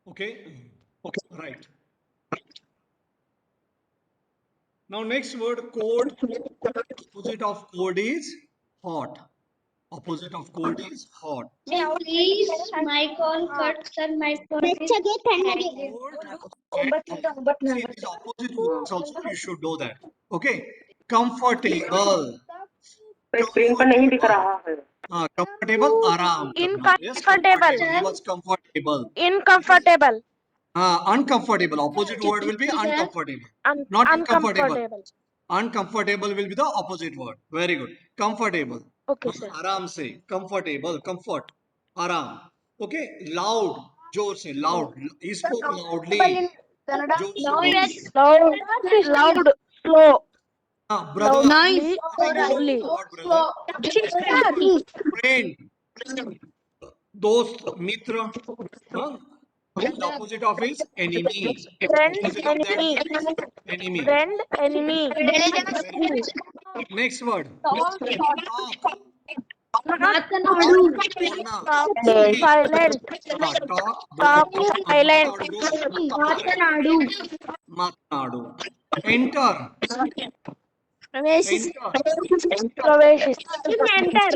Okay. Okay. Right. Now next word code. Opposite of cold is hot. Opposite of cold is hot. Please, my call cut, sir. My call is Cold and see these opposite words also you should know that. Okay. Comfortable. Screen पर नहीं दिख Comfortable. रहा है. Comfortable. आराम करना. Yes. Incomfortable. He was comfortable. Incomfortable. Uncomfortable. Opposite word will be uncomfortable. Not uncomfortable. Uncomfortable. Uncomfortable will be the opposite word. Very good. Comfortable. Okay, sir. आराम से. Comfortable. Comfort. आराम. Okay. Loud. जोर से. Loud. He spoke loudly. जोर से बोलिए. Loud. Loud. Slow. Brother. Loudly. Loudly. Loudly. Friend. दोस्त. मित्र. The opposite of is enemy. Friend, Opposite of that enemy. is enemy. Friend, enemy. Next word. Talk. बोलना. Talk. Speak. Silent. Talk. Talk. Silent. मातनाडु. Enter. Pravesh. Enter. Pravesh. Enter.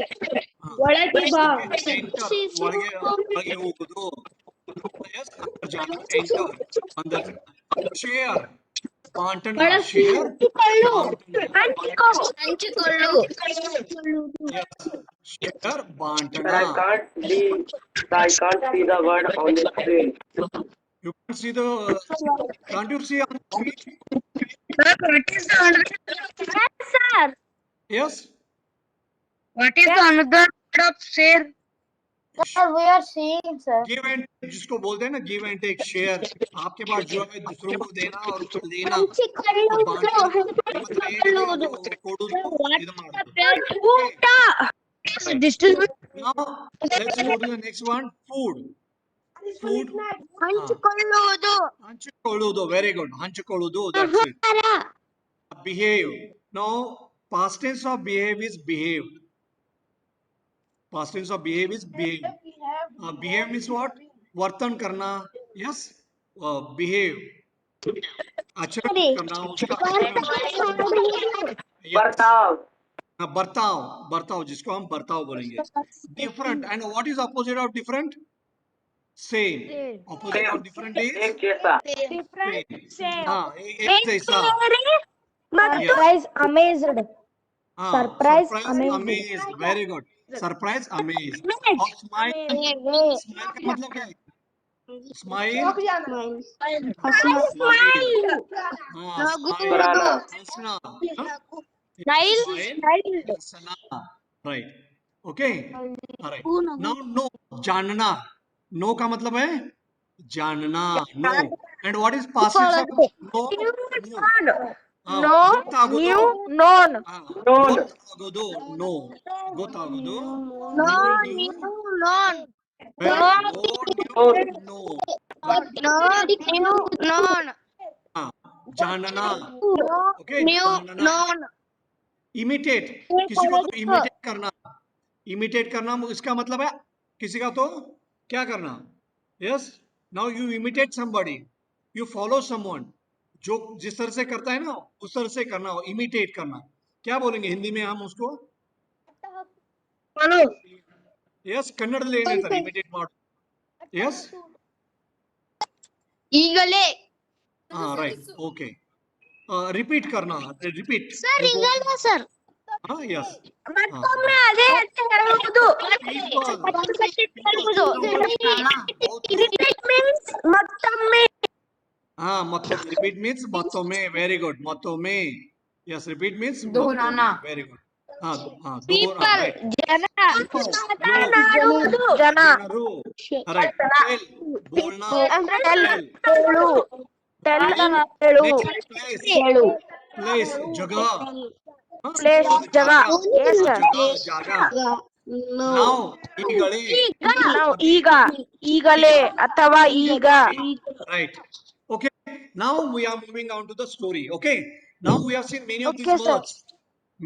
ಒಳಗೆ ಬಾ. Enter. ಒಳಗೆ ಹೋಗುದು. Yes, अंदर जाना. Enter. अंदर. Share. बांटना. Share. ಹಂಚಿಕೊಳ್ಳು. Yes. Share. बांटना. I can't see the word on the screen. You can't see the. Can't you see on the screen? Yes, sir. Yes. What is the another word of share? Sir, we are seeing, sir. Give and जिसको बोलते हैं ना give and take share. आपके पास जो है दूसरों को देना और उसको लेना. Now let's go to the next one. Food. Food. ಹಂಚಿಕೊಳ್ಳುವುದು. Very good. ಹಂಚಿಕೊಳ್ಳುವುದು. That's it. Behave. Now past tense of behave is behaved. Past tense of behave is behave. Behave means what? वर्तन करना. Yes. Behave. आचरण करना. उसका बर्ताव. बर्ताव जिसको हम बर्ताव बोलेंगे. Different. And what is opposite of different? Same. Opposite of different is एक जैसा. एक जैसा. Surprise, amazed. Surprise, amazed. Very good. Surprise, amazed. और smile का मतलब क्या है? Smile. हंसना. हंसना. Right. Okay. Alright. Now no. जानना. No का मतलब है जानना. No. And what is past tense of no? New, known. ಗೊತ್ತಾಗೋದು. No. ಗೊತ್ತಾಗೋದು. Known. जानना. Okay. जानना. Imitate. किसी को तो imitate करना. Imitate करना इसका मतलब है किसी का तो क्या करना. Yes. Now you imitate somebody. You follow someone. जो जिस तरह से करता है ना उस तरह से करना. Imitate करना. क्या बोलेंगे हिंदी में हम उसको? Yes. ಕನ್ನಡದಲ್ಲಿ ಏನು ಹೇಳ್ತಾರೆ imitate ಮಾಡು? Yes. ಈಗಲೇ. Right. Okay. Repeat करना. Repeat. Sir, ಈಗಲೇ sir. Yes. ಮತ್ತೊಮ್ಮೆ ಅದೇ ಹೇಳುವುದು. Repeat means ಮತ್ತೊಮ್ಮೆ. ಮತ್ತೊಮ್ಮೆ. Repeat means ಮತ್ತೊಮ್ಮೆ. Very good. ಮತ್ತೊಮ್ಮೆ. Yes. Repeat means दोहराना. Very good. People, ಜನ. ಜನರು. Right. Tell. बोलना. ಹೇಳು. Place. जगह. Place, जगह. Yes, sir. ಜಾಗ. Now. ಈಗಲೇ. ಈಗ. ಈಗಲೇ ಅಥವಾ ಈಗ. Right. Okay. Now we are moving on to the story. Okay. Now we have seen many of these words.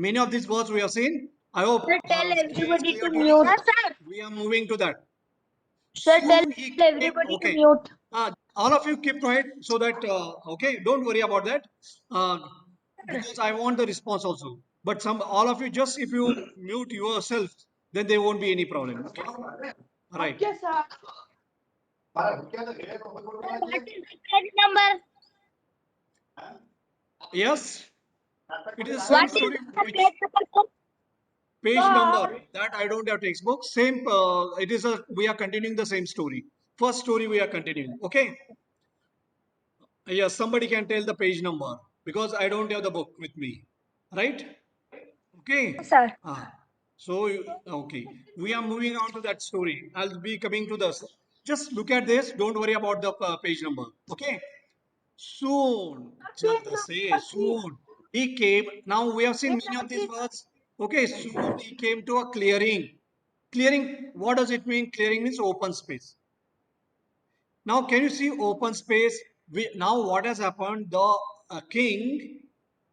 Many of these words we have seen. I hope. Tell everybody to mute. mute. We are moving to that. Sir, tell Soon he came. everybody to Okay. mute. All of you keep quiet so that, okay, don't worry about that. Because I want the response also. But all of you, just if you mute yourself, then there won't be any problem. Okay? All right. What is page number? Yes. It is the same What is story. the Which page number? page number? That I don't have textbook. Same. It is a. We are continuing the same story. First story we are continuing. Okay. Yes. Somebody can tell the page number because I don't have the book with me. Right. Okay. Sir. Okay, we are moving on to that story. I'll be coming to this. Just look at this. Don't worry about the page number. Okay. Soon, say soon. He came. Now we have seen many of these words. Okay. Soon he came to a clearing. Clearing. What does it mean? Clearing means open space. Now, can you see open space? Now, what has happened? The king,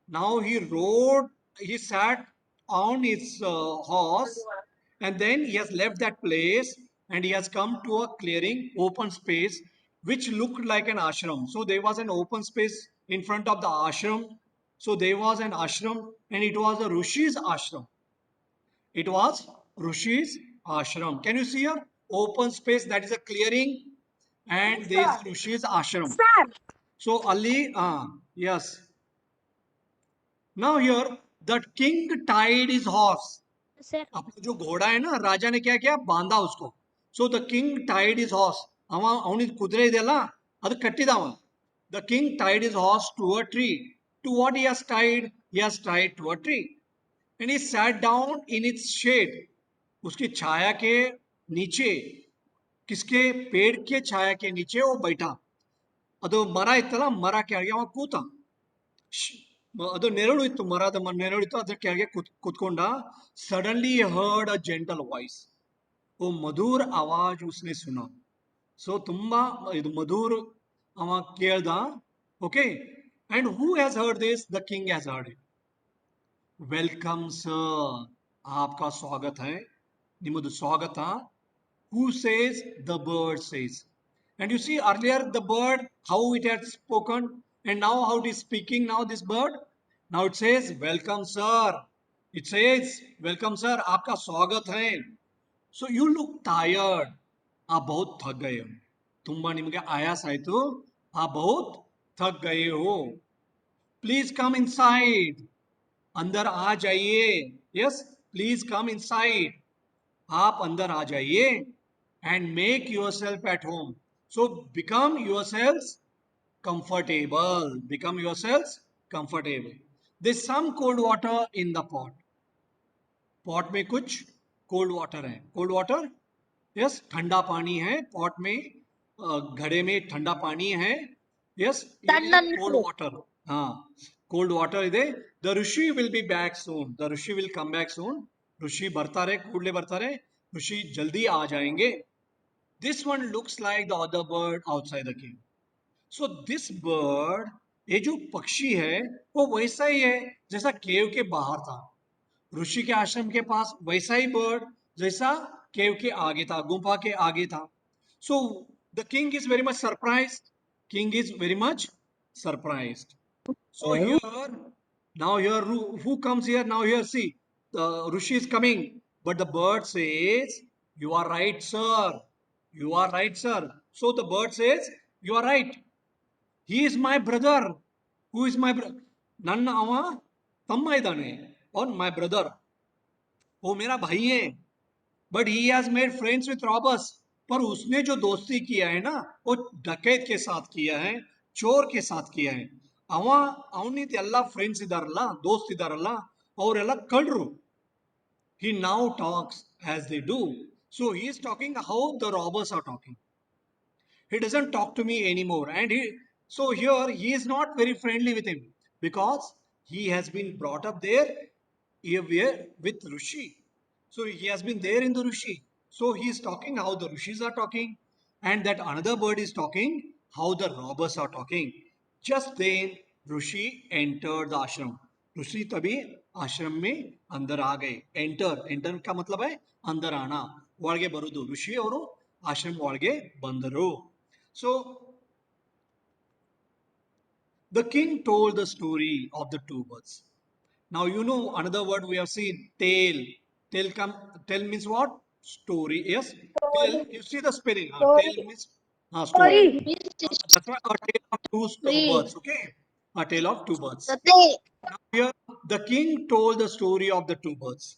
now he sat on his horse, and then he has left that place and he has come to a clearing, open space, which looked like an ashram. So, there was an open space in front of the ashram. So, there was an ashram, and it was a Rishi's ashram. It was Rishi's ashram. Can you see here? Open space, that is a clearing, and there is Rishi's ashram. Sir. So Ali, yes. Now here, the king tied his horse. Sir. अपना जो घोड़ा है ना, राजा ने क्या किया, बांधा उसको. So the king tied his horse. ಅವನಿಗೆ ಕುದುರೆ ಇದೆಯಲ್ಲ, ಅದು ಕಟ್ಟಿದವ. The king tied his horse to a tree. To what he has tied? He has tied to a tree. And he sat down in its shade. उसकी छाया के नीचे, किसके पेड़ के छाया के नीचे वो बैठा. ಅದು ಮರ ಇತ್ತಲ್ಲ, ಮರ ಕೆಳಗೆ ಅವ ಕೂತ. ಅದು ನೆರಳು ಇತ್ತು, ಮರದ ನೆರಳು ಇತ್ತು, ಅದ್ರ ಕೆಳಗೆ ಕೂತ್ಕೊಂಡ. Suddenly heard a gentle voice. ಓ ಮಧುರ ಆವಾಜ್ ಉಸ್ನೆ ಸುನ. ಸೊ ತುಂಬಾ ಇದು ಮಧುರ್ ಅವ ಕೇಳ್ದ. Okay. And who has heard this? The king has heard it. Welcome sir, आपका स्वागत है, ನಿಮ್ಮದು ಸ್ವಾಗತ. Who says? The bird says. And you see earlier the bird, how it had spoken, and now how it is speaking now, this bird. Now it says, welcome sir. It says, welcome sir, आपका स्वागत है. So you look tired. आप बहुत थक गए हो. ತುಂಬಾ ನಿಮಗೆ ಆಯಾಸ ಆಯ್ತು. आप बहुत थक गए हो. Please come inside. अंदर आ जाइए. Yes, please come inside. आप अंदर आ जाइए. And make yourself at home. So become yourselves comfortable. Become yourselves comfortable. There's some cold water in the pot. Pot में कुछ cold water है. Cold water? Yes, ठंडा पानी है pot में. घड़े में ठंडा पानी है. Yes, cold water. हाँ, cold water ಇದೆ. The Rishi will be back soon. The Rishi will come back soon. ऋषि बढ़ता रहे, कूड़ले बढ़ता रहे. ऋषि जल्दी आ जाएंगे. This one looks like the other bird outside the cave. So this bird, ये जो पक्षी है वो वैसा ही है जैसा केव के बाहर था. ऋषि के आश्रम के पास वैसा ही बर्ड जैसा केव के आगे था, गुफा के आगे था. So the king is very much surprised. King is very much surprised. So here, now here, who comes here? Now here, see, the Rishi is coming, but the bird says, you are right, sir. You are right, sir. So the bird says, you are right. He is my brother. Who is my brother? ನನ್ನ ಅವ ತಮ್ಮ ಇದ್ದಾನೆ. और my brother. वो मेरा भाई है. But he has made friends with robbers. पर उसने जो दोस्ती किया है ना, वो डकैत के साथ किया है, चोर के साथ किया है. ಅವನಿಗೆ ಎಲ್ಲ ಫ್ರೆಂಡ್ಸ್ ಇದಾರಲ್ಲ, ದೋಸ್ತ್ ಇದಾರಲ್ಲ, ಅವರೆಲ್ಲ ಕಳ್ಳರು. He now talks as they do. So he is talking how the robbers are talking. He doesn't talk to me anymore. And so here he is not very friendly with him because he has been brought up there with Rishi. So he has been there in the Rishi. So he is talking how the Rishis are talking, and that another bird is talking how the robbers are talking. Just then Rishi entered the ashram. ऋषि तभी आश्रम में अंदर आ गए. Enter का मतलब है अंदर आना, ಒಳಗೆ ಬರುವುದು. ಋಷಿ ಅವರು ಆಶ್ರಮ ಒಳಗೆ ಬಂದರು. So the king told the story of the two birds. Now you know another word we have seen, tale. Tale means what? Story. Yes. Tale. You see the spelling. Tale means story. Tale means That's why a tale of two story. birds. Okay. A tale of two birds. Sate. Now here, the king told the story of the two birds.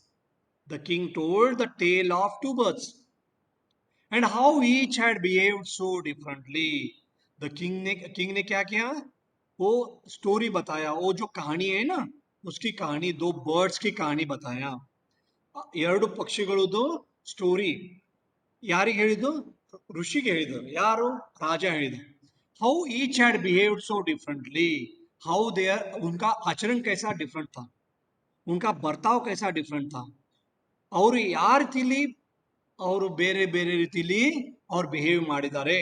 The king told the tale of two birds and how each had behaved so differently. The king ने क्या किया? वो story बताया. वो जो कहानी है ना, उसकी कहानी, दो बर्ड्स की कहानी बताया. ಎರಡು ಪಕ್ಷಿಗಳದು ಸ್ಟೋರಿ ಯಾರಿಗೆ ಹೇಳಿದ್ದು? ಋಷಿಗೆ ಹೇಳಿದ್ರು. ಯಾರು? ರಾಜ ಹೇಳಿದ್ರು. How each had behaved so differently. How their उनका आचरण कैसा डिफरेंट था, उनका बर्ताव कैसा डिफरेंट था. ಅವರು ಯಾವ ರೀತಿಲಿ ಅವರು ಬೇರೆ ಬೇರೆ ರೀತಿಲಿ ಅವ್ರು ಬಿಹೇವ್ ಮಾಡಿದ್ದಾರೆ.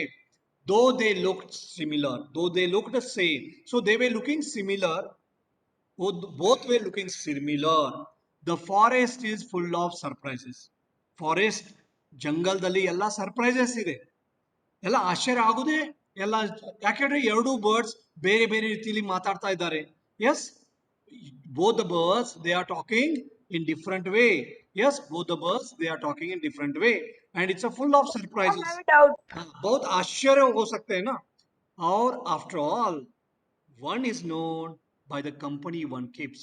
Though they looked similar, though they looked same, so they way looking similar, both were looking similar. The forest is full of surprises. Forest ಜಂಗಲ್ದಲ್ಲಿ ಎಲ್ಲ ಸರ್ಪ್ರೈಸಸ್ ಇದೆ, ಎಲ್ಲ ಆಶ್ಚರ್ಯ ಆಗುದೇ ಎಲ್ಲ. ಯಾಕೆಂದ್ರೆ ಎರಡು ಬರ್ಡ್ಸ್ ಬೇರೆ ಬೇರೆ ರೀತಿಯಲ್ಲಿ ಮಾತಾಡ್ತಾ ಇದ್ದಾರೆ. Yes, both the birds they are talking in different way. Yes, both the birds they are talking in different way and it's a full of surprises. बहुत आश्चर्य हो सकते हैं ना. और after all, one is known by the company one keeps.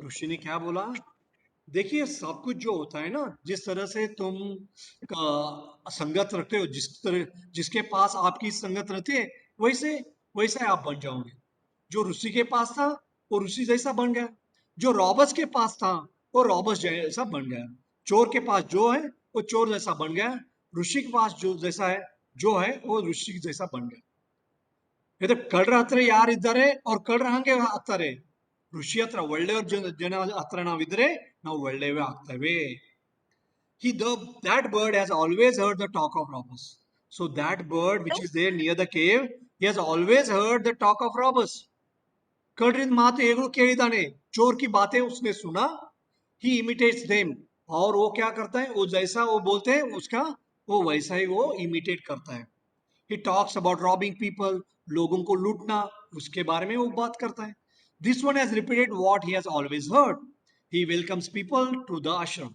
ऋषि ने क्या बोला? देखिए, सब कुछ जो होता है ना, जिस तरह से तुम संगत रखते हो, जिसके पास आपकी संगत रहती है, वैसे वैसा आप बन जाओगे. जो ऋषि के पास था वो ऋषि जैसा बन गया, जो रॉबर्स के पास था वो रॉबर्स जैसा बन गया, चोर के पास जो है वो चोर जैसा बन गया, ऋषि के पास जो जैसा है जो है वो ऋषि जैसा बन गया. ಇದು ಕಳ್ರ ಹತ್ರ ಯಾರಿದ್ದಾರೆ ಅವ್ರು ಕಳ್ರ ಹಂಗೆ ಆಗ್ತಾರೆ. ಋಷಿ ಹತ್ರ ಒಳ್ಳೆಯವ್ರ ಜನ ಹತ್ರ ನಾವಿದ್ರೆ ನಾವು ಒಳ್ಳೆಯವೇ ಆಗ್ತೇವೆ. That bird has always heard the talk of robbers. So that bird which is there near the cave, he has always heard the talk of robbers. कड़रिंद मात एगो ಕೇಳಿದಾನೆ, चोर की बातें उसने सुना. He imitates them. और वो क्या करता है? वो जैसा वो बोलते हैं उसका वो वैसा ही वो इमिटेट करता है. He talks about robbing people, लोगों को लूटना, उसके बारे में वो बात करता है. This one has repeated what he has always heard. He welcomes people to the ashram.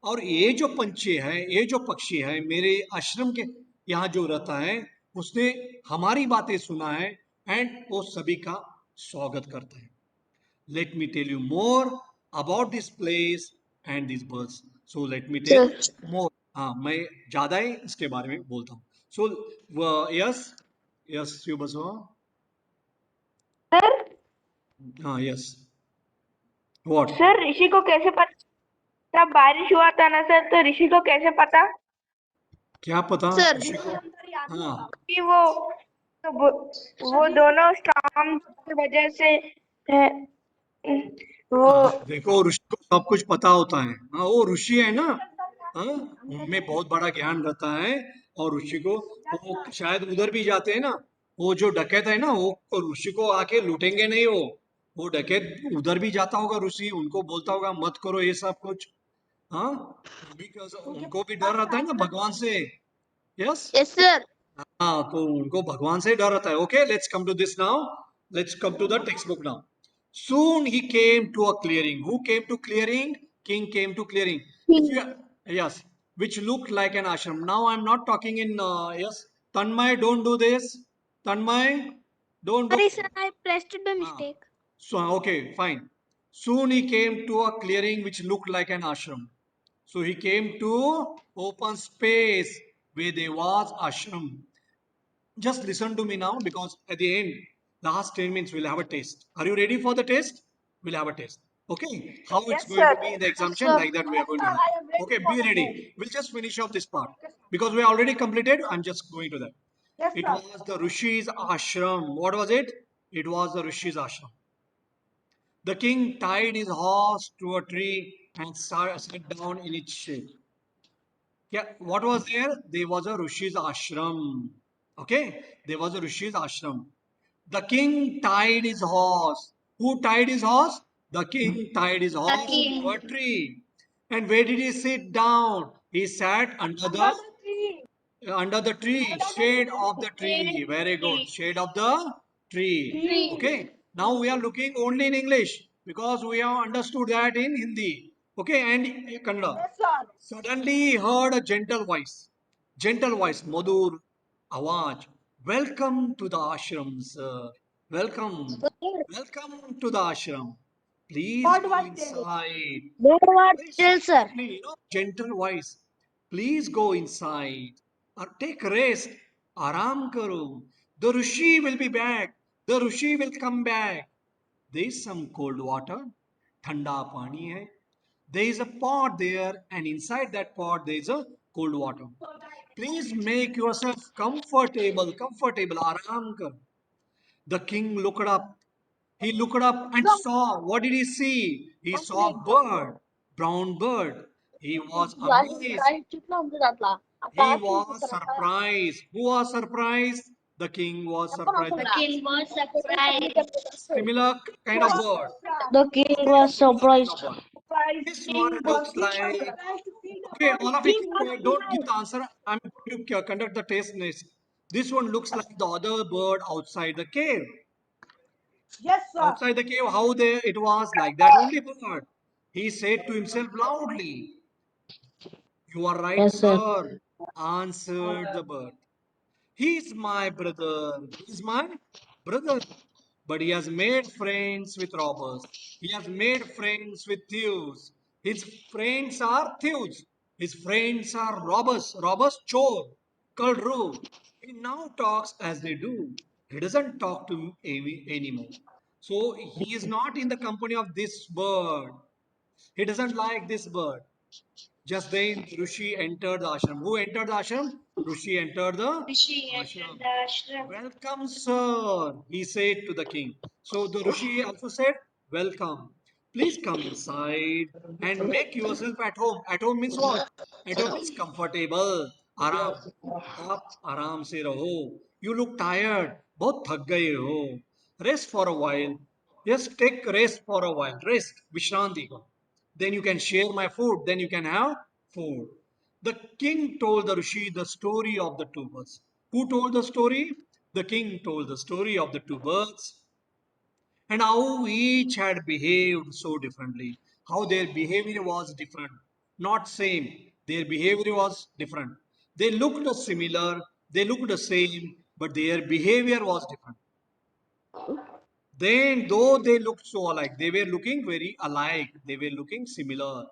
और ये जो पंछी है, ये जो पक्षी है, मेरे आश्रम के यहाँ जो रहता है, उसने हमारी बातें सुना है एंड वो सभी का स्वागत करता है. Let me tell you more about this place and these birds. So let me tell more. हाँ, मैं ज्यादा ही इसके बारे में बोलता हूँ. So yes, you बसो. सर हाँ, yes. What? सर ऋषि को कैसे पता? बारिश हुआ था ना सर, तो ऋषि को कैसे पता क्या पता? सर ऋषि को? हाँ, कि वो दोनों स्टॉर्म की वजह से है, वो देखो ऋषि को सब कुछ पता होता है. हाँ, वो ऋषि है ना. हाँ, उनमें बहुत बड़ा ज्ञान रहता है और ऋषि को वो शायद उधर भी जाते हैं ना. वो जो डकैत है ना, वो ऋषि को आके लूटेंगे नहीं. वो डकैत उधर भी जाता होगा, ऋषि उनको बोलता होगा मत करो ये सब कुछ. हाँ, उनको भी डर रहता है ना भगवान से. यस. Yes sir. हाँ, तो उनको भगवान से डर रहता है. Okay, let's come to this now. Let's come to the textbook now. Soon he came to a clearing. Who came to clearing? King came to clearing. Yes, which looked like an ashram. Now I'm not talking in yes. Tanmay, don't do this. Tanmay, don't do. Sorry, sir, I pressed it by Ah. mistake. So okay, fine. Soon he came to a clearing which looked like an ashram. So he came to open space where there was ashram. Just listen to me now because at the end, last 10 minutes, we'll have a test. Are you ready for the test? We'll have a test. Okay. How it's going to be in the examination, like that we are going to have. Okay, be ready. We'll just finish off this part. Because we already completed, I'm just going to that. It was the Rishi's ashram. What was it? It was the Rishi's ashram. The king tied his horse to a tree and sat down in its shade. Yeah, what was there? There was a Rishi's ashram. Okay, there was a Rishi's ashram. The king tied his horse. Who tied his horse? The king tied his horse to a tree. And where did he sit down? He sat under the Under the tree, shade of the tree. Very good. Shade of the tree. Okay. Now we are looking only in English because we have understood that in Hindi. Okay, and Kannada. Suddenly he heard a gentle voice. Gentle voice, Madhur Awaj. Welcome to the ashram, sir. Welcome. Welcome to the ashram. Please go inside. Very Still, sir. softly, gentle voice. Please go inside or take rest. Aram karo. The Rishi will be back. The Rishi will come back. There is some cold water. Thanda pani hai. There is a pot there, and inside that pot there is a cold water. Please make yourself comfortable. Comfortable. Aram karo. The king looked up. He looked up and saw. What did he see? He saw a bird, brown bird. He was amazed. He was surprised. Who was surprised? The king was surprised. The king was surprised. Similar kind of bird. The king Okay, was similar kind surprised. of bird. This one looks like. Okay, all of you don't give the answer. I'm going to conduct the test next. This one looks like the other bird outside the cave. Outside the cave, how there it was like that only bird. He said to himself loudly, "You are right, Yes, sir. sir," answered the bird. He's my brother. He's my brother. But he has made friends with robbers. He has made friends with thieves. His friends are thieves. His friends are robbers. Robbers, chore, kalru. He now talks as they do. He doesn't talk to me anymore. So he is not in the company of this bird. He doesn't like this bird. Just then, Rishi entered the ashram. Who entered the ashram? Rishi entered the Rishi entered ashram. the ashram. Welcome, sir, he said to the king. So the Rishi also said, "Welcome. Please come inside and make yourself at home." At home means what? At home means comfortable. आराम. आप आराम से रहो. You look tired. बहुत थक गए हो. Rest for a while. Yes, take rest for a while. Rest. विश्रांति को. Then you can share my food. Then you can have food. The king told the Rishi the story of the two birds. Who told the story? The king told the story of the two birds and how each had behaved so differently. How their behavior was different. Not same. Their behavior was different. They looked similar, they looked the same, but their behavior was different. Then, though they looked so alike, they were looking very alike, they were looking similar.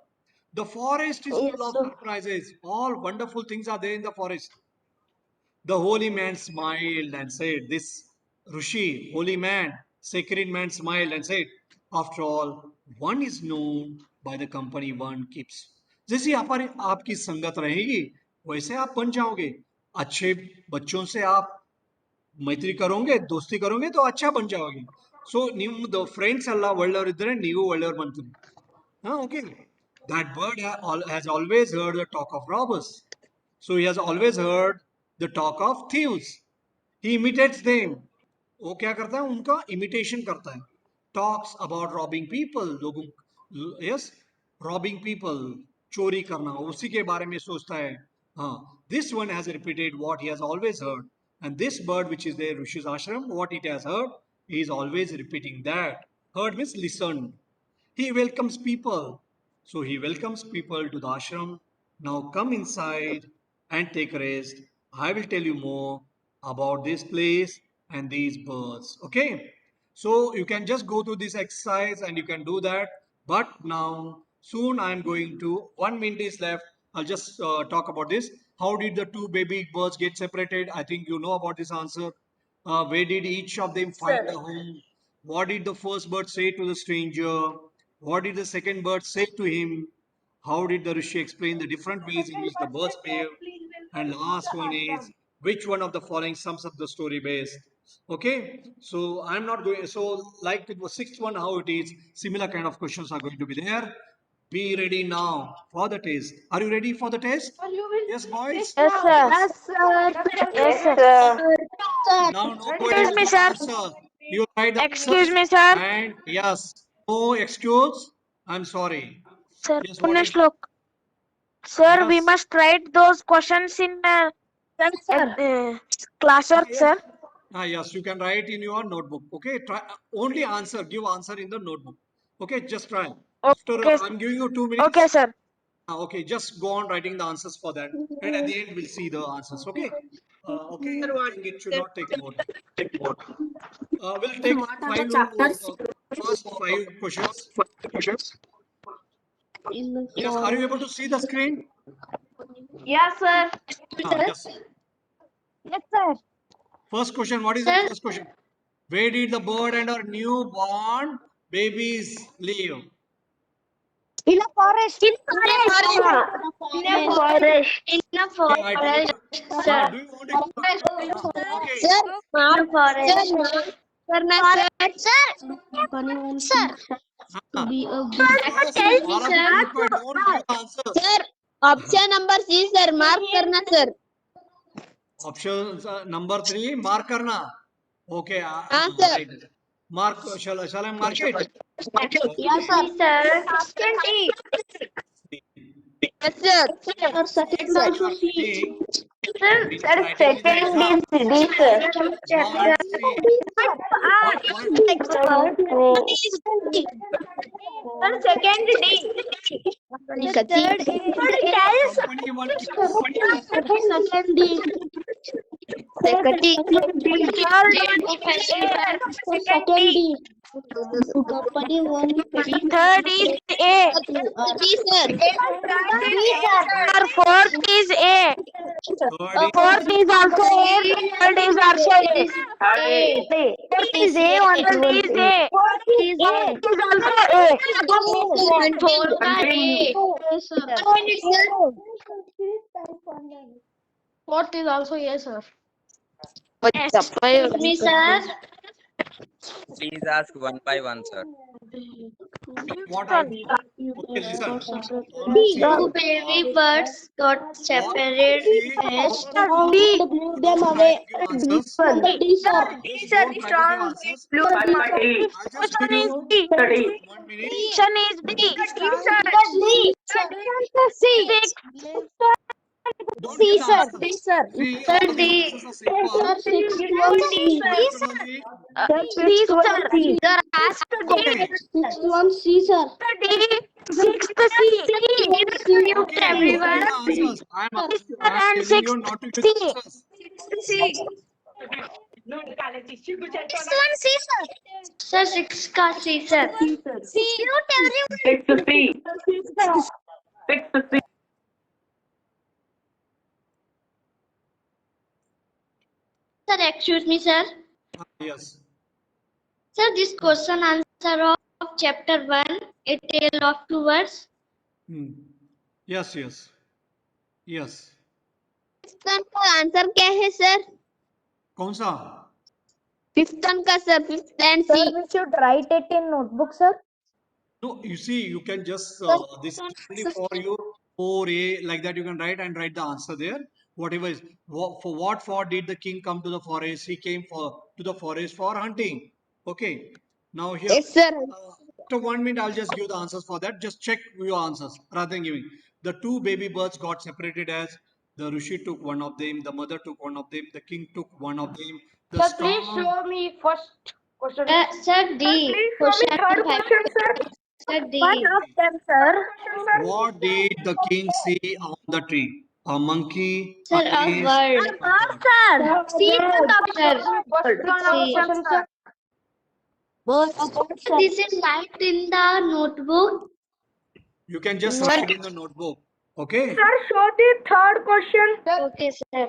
The forest is full of surprises. All wonderful things are there in the forest. The holy man smiled and said, "This Rishi, holy man, sacred man smiled and said, after all, one is known by the company one keeps." जैसी आपकी संगत रहेगी वैसे आप बन जाओगे. अच्छे बच्चों से आप मैत्री करोगे, दोस्ती करोगे तो अच्छा बन जाओगे. So ನಿಮ್ಮ ಫ್ರೆಂಡ್ಸ್ ಎಲ್ಲ ಒಳ್ಳೆಯವರಿದ್ದರೆ ನೀವು ಒಳ್ಳೆಯವರು ಬಂತೀರಿ. Okay. That bird has always heard the talk of robbers. So he has always heard the talk of thieves. He imitates them. वो क्या करता है उनका imitation करता है. Talks about robbing people. लोगों yes robbing people चोरी करना उसी के बारे में सोचता है. हाँ, this one has repeated what he has always heard, and this bird which is there Rishi's ashram, what it has heard, he is always repeating that. Heard means listened. He welcomes people. So he welcomes people to the ashram. Now come inside and take rest. I will tell you more about this place and these birds. Okay? So you can just go through this exercise and you can do that. But now, soon I am going to, 1 minute is left. I'll just talk about this. How did the two baby birds get separated? I think you know about this answer. Where did each of them find a home? What did the first bird say to the stranger? What did the second bird say to him? How did the Rishi explain the different ways in which the birds behave? And last one is, which one of the following sums up the story best? Okay, so I'm not going, so like it was sixth one, how it is, similar kind of questions are going to be there. Be ready now for the test. Are you ready for the test? Yes, boys? Yes, sir. Yes, sir. Now nobody Excuse will me, give sir. answer. You write the Excuse answers me, sir. and yes, no excuse. I'm sorry. Sir, Yes, what Punya is Shlok. Sir, we yes? must write those questions in classwork, sir. Yes, you can write in your notebook. Okay, try only answer. Give answer in the notebook. Okay, just try. After Okay. I'm giving you 2 minutes. Okay, sir. Okay, just go on writing the answers for that, and at the end we'll see the answers. Okay. Okay. I think it should not take more. We'll take first 5 questions. Yes, are you able to see the screen? Yes, sir. Yes. Yes, sir. First question. What is the Sir. first question? Where did the bird and her newborn babies live? In a forest. In a forest. In a Okay, I told forest, you. sir. Do you want it? Okay. In a forest. Sir. All of you Sir. if I don't give the answer. Option number C sir mark करना sir Options number 3, mark karna. Okay. हाँ sir Right. Mark. Shall I mark it? Yes sir Sir. Yes sir Or second also D. C. Sir, second is D, sir. What C? Second D. Company one. Second D. Second D Second D. Company 1. Third is A. जी sir Sir, fourth is A. Fourth is also A. Third is also A. Fourth is A. One is A. Fourth is also A. Fourth is also yes, sir. बच्चा Me, sir. Please ask one by one, sir. What I okay, listen. Two baby birds got separated. Blew them away. Answers. D, sir. Just don't try to give answers. I just give you 1 minute. Option is D. Don't give the answers. D, sir. See, Sir, all D. the answers are simple. Sir, 6 1 C. Particularly, Sir, ask okay. 6 1 C, sir. D. Sixth C. Okay, don't give the answers. I am telling you not to give the answers. Sir, 6 ka C, sir. Sir, excuse me, sir. Yes. Sir, this question answer of chapter 1, A Tale of Two Worlds. Yes, yes. Yes. Fifth का answer क्या है sir कौन सा? Fifth का sir fifth and C We should write it in notebook, sir. No, you see, you can just, this is only for you, 4A, like that you can write and write the answer there. Whatever is, for did the king come to the forest? He came to the forest for hunting. Okay. Now here, yes sir after 1 minute, I'll just give the answers for that. Just check your answers rather than giving. The 2 baby birds got separated as the Rishi took one of them, the mother took one of them, the king took one of them. The storm, me first question. Sir, D. Question 5. Sir, D. of them, sir. what did the king see on the tree? A monkey, Sir, a a beast, word. Sir. C, sir. This is right in the notebook. You can just write in the notebook. Okay. Sir, show the third question. Okay, sir.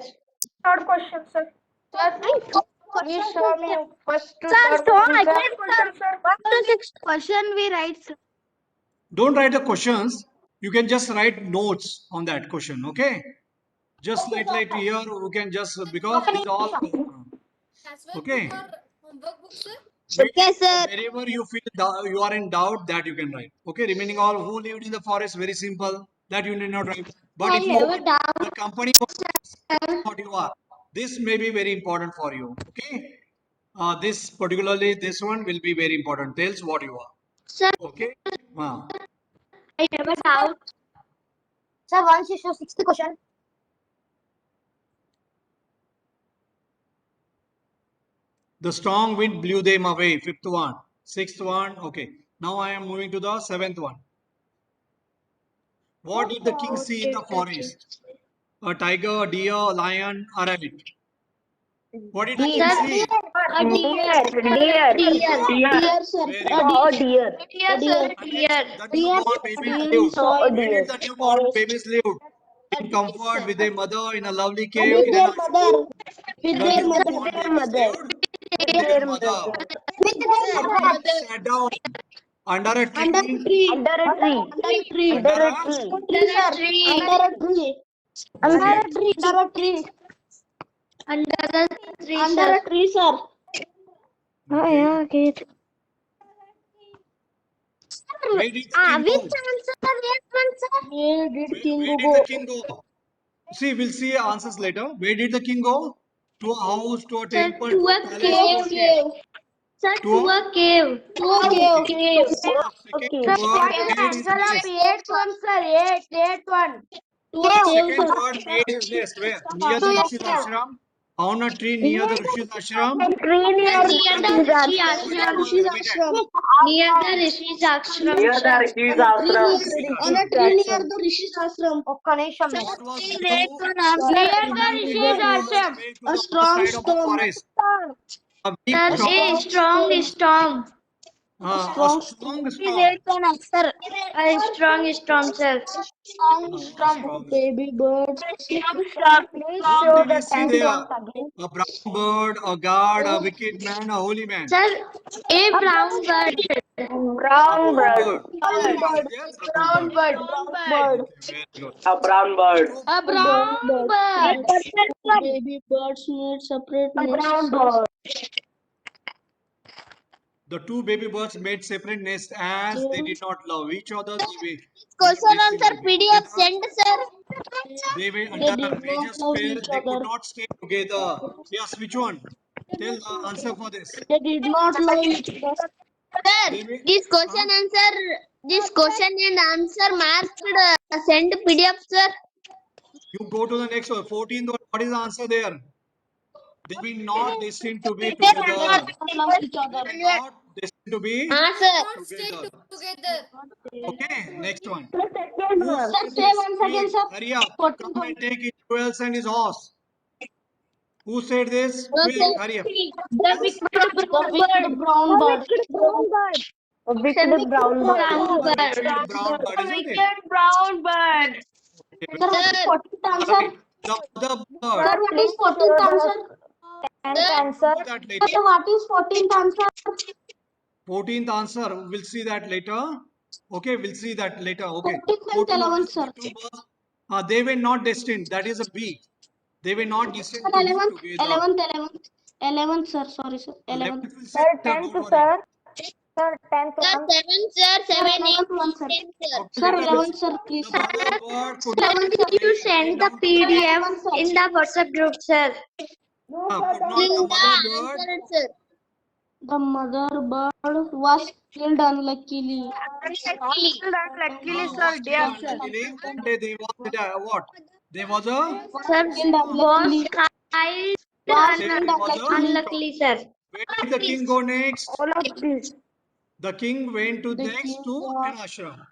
Third question, sir. Please show me first to third question, sir. 1 to 6 question we write, sir. Don't write the questions. You can just write notes on that question. Okay. Just like here, you can just because these all. Okay. Okay sir Wherever you feel you are in doubt, that you can write. Okay. Remaining all who lived in the forest, very simple. That you need not write. But if you want the company what you are, this may be very important for you. Okay. This particularly this one will be very important. Tells what you are. Sir, Okay. I have a doubt. Sir, 1 to 6th question. The strong wind blew them away. Fifth one. Sixth one. Okay. Now I am moving to the seventh one. What did the king see in the forest? A tiger, a deer, a lion, a rabbit. What did the king see? A deer. Deer. Deer, sir. Very A good. Deer. Deer, sir. Deer. The newborn babies lived. Saw a Where deer. did the newborn babies lived? In comfort with their mother in a lovely cave With in their an mother. With The their mother. newborn babies lived with their mother. With their mother. Sat down under a Under a tree. tree. Under a tree. Under a tree. Under a Tree, sir. Tree. Under a tree. Under a tree. Under a tree. Under the tree, Under sir. a tree, sir. Oh, yeah, okay. Where did the king go? Where did king Where did go? the king go? See, we'll see answers later. Where did the king go? To a house, to a temple, to to a a palace, to a cave. Cave. Sir, To to a a cave. To a cave. Cave. second word made his nest. Eighth one. To a cave, Second sir. word made his nest. Where? Near the Rishi's ashram. On a tree near the Rishi's ashram. Tree near Near the Rishi Which ashram. one? Repeat it. Near the Rishi's ashram, Near the sir. Rishi's Tree ashram. near, on a tree near the Rishi's ashram. What was the A strong storm. forest? A big Sir, storm. a strong storm. A strong storm. Sir, a strong storm, sir. Strong. Baby birds. What did he see there? A brown bird, a guard, a wicked man, a holy man. Sir, a brown bird. Brown bird. Brown bird. Bird. Very good. A brown bird. A brown bird. Baby birds need separate Brown nests. bird. The two baby birds made separate nests as they did not love each other. Question answer PDF send, sir. They were They under did a major not love spell. each They could other. not stay together. Yes, which one? Tell the answer for this. They did not love each other. They Sir, were, this question and answer marked send PDF, sir. you go to the next one. 14th one. What is the answer there? They were not destined to be together. They did not love each other. They were not destined to be Sir. together. Okay, next one. Sir, say once again, sir. Hurry up. Come and take his jewels and his horse. Who said this? Quick, hurry up. The wicked brown bird. A wicked brown bird. Wicked brown bird, isn't it? Brown bird. Sir, what is 14th answer? The other Sir, bird. what is 14th answer? And answer. Do that later. Sir, what is 14th answer? 14th answer. We'll see that later. Okay, we'll see that later. Okay. 14th and 11th, sir. They were not destined. That is a B. They were not destined Sir, to be 11th, together. 11th, sir. Sorry, sir. 11th. 11th will say Sir, later, 10th, don't sir. Sir, 10th one. 7th, sir. 11th one, sir. worry. Sir, Okay, 11th, sir, please. the mother bird could Sir, not will you send the PDF in the WhatsApp group, sir? the mother bird The mother bird was killed unluckily. Luckily, sir, dear sir. There was what? There was a Sir, was killed was unluckily, sir. where did the king go next? All of this. The king went to The next king to got- an ashram,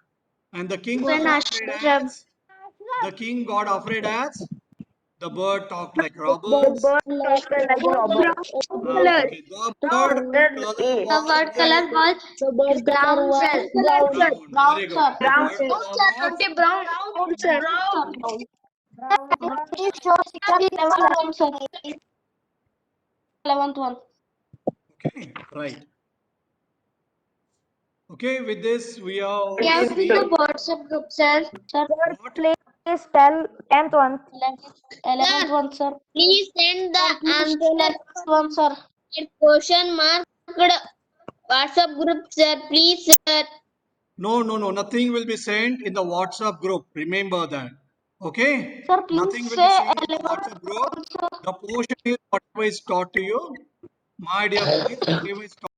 and the king To got an afraid ashram. as the king got afraid as the bird talked like The robbers. bird talked like robber. Okay, the bird color The word color was The bird brown, color was sir. brown, sir. brown. Very good. Sir. The bird color was brown. Brown, sir. 11th one. okay, right. Okay, with this we are Yes, in the WhatsApp group, sir. Sir, what? Please tell 10th one. 11th one, sir. Please send the answer 11th one, sir. question marked WhatsApp group, sir. Please, sir. No, nothing will be sent in the WhatsApp group. Remember that. Okay? Sir, please Nothing will be say sent in the WhatsApp group. The portion is whatever is taught to you. My dear, please, whatever is taught